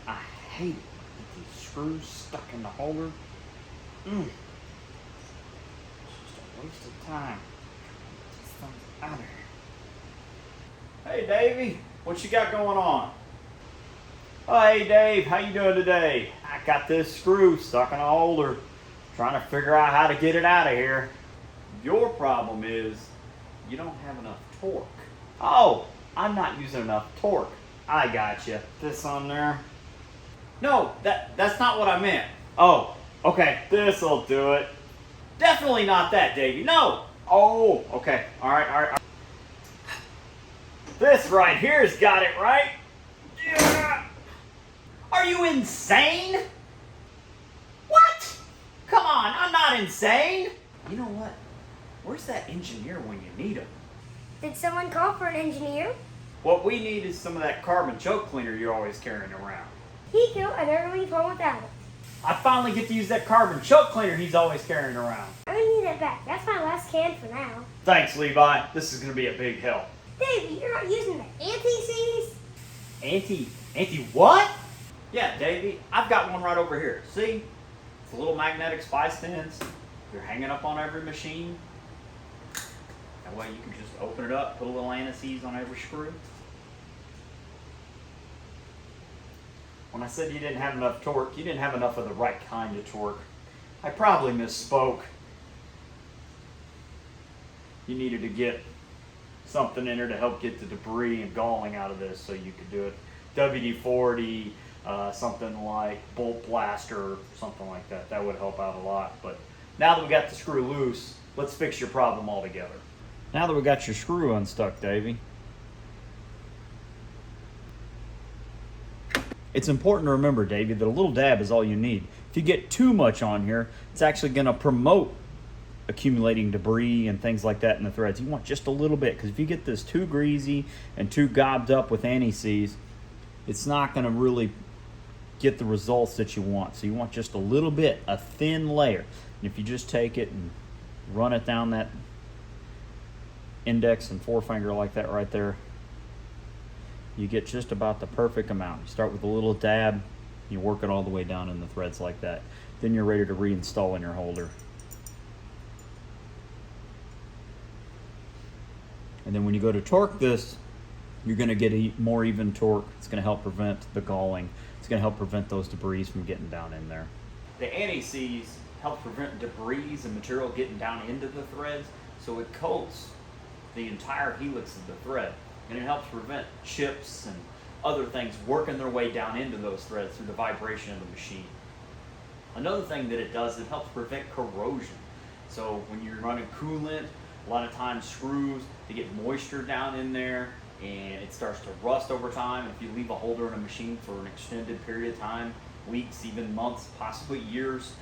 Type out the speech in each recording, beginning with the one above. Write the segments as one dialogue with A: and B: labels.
A: I hate it with these screws stuck in the holder. It's just a waste of time. Get these things out of here. Hey, Davey, what you got going on? Oh, hey, Dave, how you doing today? I got this screw stuck in a holder, trying to figure out how to get it out of here. Your problem is you don't have enough torque. Oh, I'm not using enough torque. I got you. This on there? No, that's not what I meant. Oh, okay, this'll do it. Definitely not that, Davey. No. Oh, okay. All right. This right here's got it, right? Yeah. Are you insane? What? Come on, I'm not insane. You know what? Where's that engineer when you need him?
B: Did someone call for an engineer?
A: What we need is some of that carbon choke cleaner you're always carrying around.
B: Hiko, I never leave home without it.
A: I finally get to use that carbon choke cleaner he's always carrying around.
B: I'm gonna need that back. That's my last can for now.
A: Thanks, Levi. This is gonna be a big help.
B: Davey, you're not using the anti-seize?
A: Anti what? Yeah, Davey, I've got one right over here. See? It's a little magnetic spice ends. They're hanging up on every machine. That way you can just open it up, put a little anti-seize on every screw. When I said you didn't have enough torque, you didn't have enough of the right kind of torque. I probably misspoke. You needed to get something in there to help get the debris and galling out of this so you could do it. WD-40, something like bolt blaster, something like that. That would help out a lot. But now that we got the screw loose, let's fix your problem altogether. Now that we got your screw unstuck, Davey, it's important to remember, Davey, that a little dab is all you need. If you get too much on here, it's actually going to promote accumulating debris and things like that in the threads. You want just a little bit, because if you get this too greasy and too gobbed up with anti-seize, it's not going to really get the results that you want. So you want just a little bit, a thin layer. And if you just take it and run it down that index and forefinger like that right there, you get just about the perfect amount. You start with a little dab, you work it all the way down in the threads like that. Then you're ready to reinstall in your holder. And then when you go to torque this, you're going to get a more even torque. It's going to help prevent the galling. It's going to help prevent those debris from getting down in there. The anti-seize helps prevent debris and material getting down into the threads, so it coats the entire helix of the thread. And it helps prevent chips and other things working their way down into those threads through the vibration of the machine. Another thing that it does, it helps prevent corrosion. So when you're running coolant, a lot of times screws, they get moisture down in there and it starts to rust over time. If you leave a holder in a machine for an extended period of time, weeks, even months, possibly years,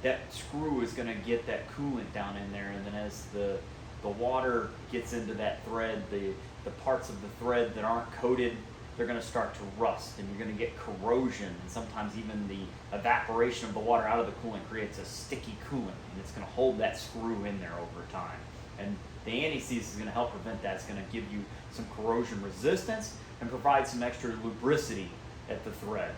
A: that screw is going to get that coolant down in there, and then as the water gets into that thread, the parts of the thread that aren't coated, they're going to start to rust, and you're going to get corrosion, and sometimes even the evaporation of the water out of the coolant creates a sticky coolant, and it's going to hold that screw in there over time. And the anti-seize is going to help prevent that. It's going to give you some corrosion resistance and provide some extra lubricity at the thread.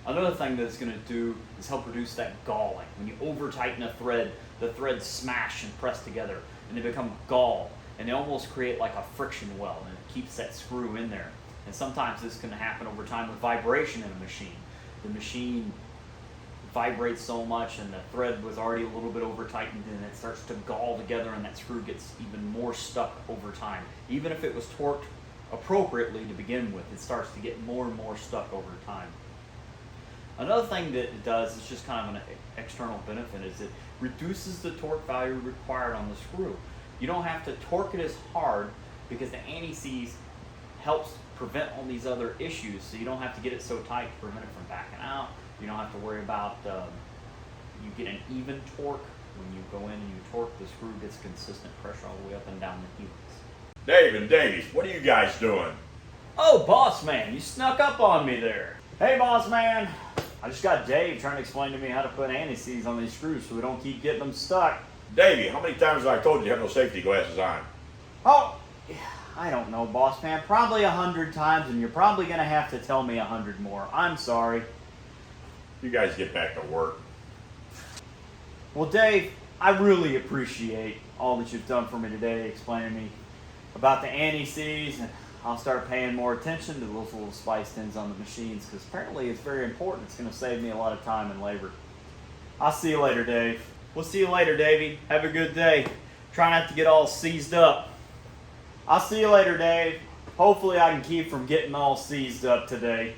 A: Another thing that it's going to do is help reduce that galling. When you over tighten a thread, the threads smash and press together, and they become gall, and they almost create like a friction weld, and it keeps that screw in there. And sometimes this can happen over time with vibration in a machine. The machine vibrates so much and the thread was already a little bit over tightened, and it starts to gall together, and that screw gets even more stuck over time. Even if it was torqued appropriately to begin with, it starts to get more and more stuck over time. Another thing that it does is just kind of an external benefit, is it reduces the torque value required on the screw. You don't have to torque it as hard because the anti-seize helps prevent all these other issues, so you don't have to get it so tight to prevent it from backing out. You don't have to worry about, you get an even torque. When you go in and you torque, the screw gets consistent pressure all the way up and down the helix.
C: Dave and Davey, what are you guys doing?
A: Oh, boss man, you snuck up on me there. Hey, boss man. I just got Dave trying to explain to me how to put anti-seize on these screws so we don't keep getting them stuck.
C: Davey, how many times have I told you to have no safety glasses on?
A: Oh, I don't know, boss man. Probably 100 times, and you're probably going to have to tell me 100 more. I'm sorry.
C: You guys get back to work.
A: Well, Dave, I really appreciate all that you've done for me today, explaining me about the anti-seize, and I'll start paying more attention to those little spice tins on the machines, because apparently it's very important. It's going to save me a lot of time and labor. I'll see you later, Dave. We'll see you later, Davey. Have a good day. Try not to get all seized up. I'll see you later, Dave. Hopefully I can keep from getting all seized up today.